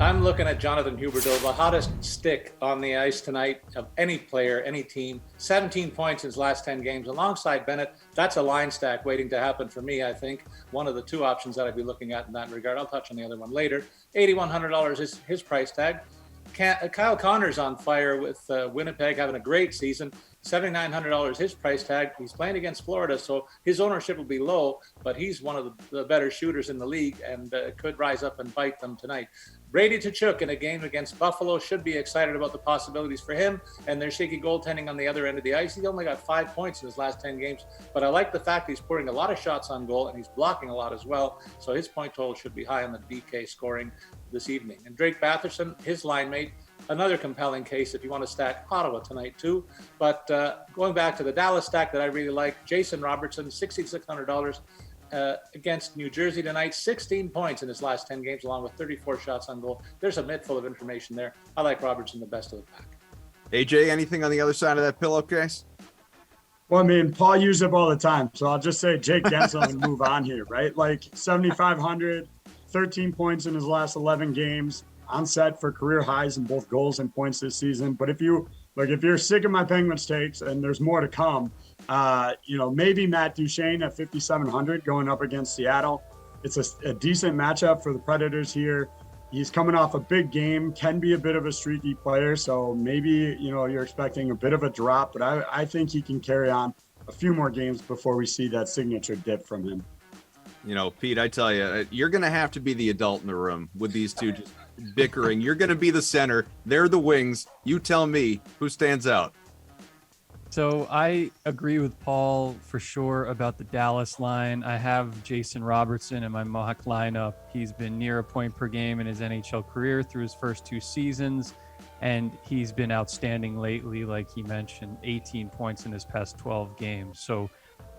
I'm looking at Jonathan Huberdeau, the hottest stick on the ice tonight of any player, any team. 17 points in his last 10 games alongside Bennett. That's a line stack waiting to happen for me, I think. One of the two options that I'd be looking at in that regard. I'll touch on the other one later. $8,100 is his price tag. Kyle Connor's on fire with Winnipeg, having a great season. $7,900 his price tag. He's playing against Florida, so his ownership will be low, but he's one of the better shooters in the league and could rise up and bite them tonight. Brady Tkachuk in a game against Buffalo, should be excited about the possibilities for him and their shaky goaltending on the other end of the ice. He only got 5 points in his last 10 games, but I like the fact he's pouring a lot of shots on goal and he's blocking a lot as well, so his point total should be high on the DK scoring this evening. And Drake Batherson, his line mate, another compelling case if you want to stack Ottawa tonight too. But going back to the Dallas stack that I really like, Jason Robertson, $6,600 against New Jersey tonight. 16 points in his last 10 games, along with 34 shots on goal. There's a mitt full of information there. I like Robertson the best of the pack. AJ, anything on the other side of that pillowcase? Well, I mean, Paul used up all the time, so I'll just say Jake Jensen and move on here, right? Like 7,500, 13 points in his last 11 games. On set for career highs in both goals and points this season. But if you're sick of my Penguins takes and there's more to come, maybe Matt Duchene at 5,700 going up against Seattle. It's a decent matchup for the Predators here. He's coming off a big game, can be a bit of a streaky player. So maybe, you're expecting a bit of a drop, but I think he can carry on a few more games before we see that signature dip from him. Pete, I tell you, you're going to have to be the adult in the room with these two just bickering. You're going to be the center. They're the wings. You tell me who stands out. So I agree with Paul for sure about the Dallas line. I have Jason Robertson in my mock lineup. He's been near a point per game in his NHL career through his first 2 seasons, and he's been outstanding lately. Like he mentioned, 18 points in his past 12 games. So,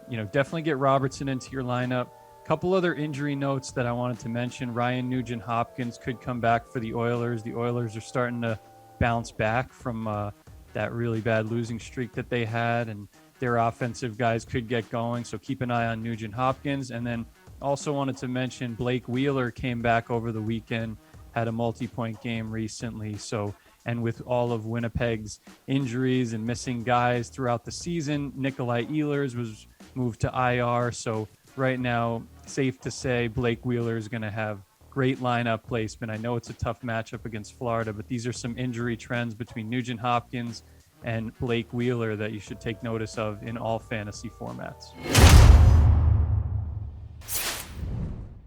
definitely get Robertson into your lineup. Couple other injury notes that I wanted to mention. Ryan Nugent-Hopkins could come back for the Oilers. The Oilers are starting to bounce back from that really bad losing streak that they had, and their offensive guys could get going. So keep an eye on Nugent-Hopkins. And then also wanted to mention Blake Wheeler came back over the weekend, had a multi-point game recently. So, and with all of Winnipeg's injuries and missing guys throughout the season, Nikolai Ehlers was moved to IR. So right now, safe to say Blake Wheeler is going to have great lineup placement. I know it's a tough matchup against Florida, but these are some injury trends between Nugent-Hopkins and Blake Wheeler that you should take notice of in all fantasy formats.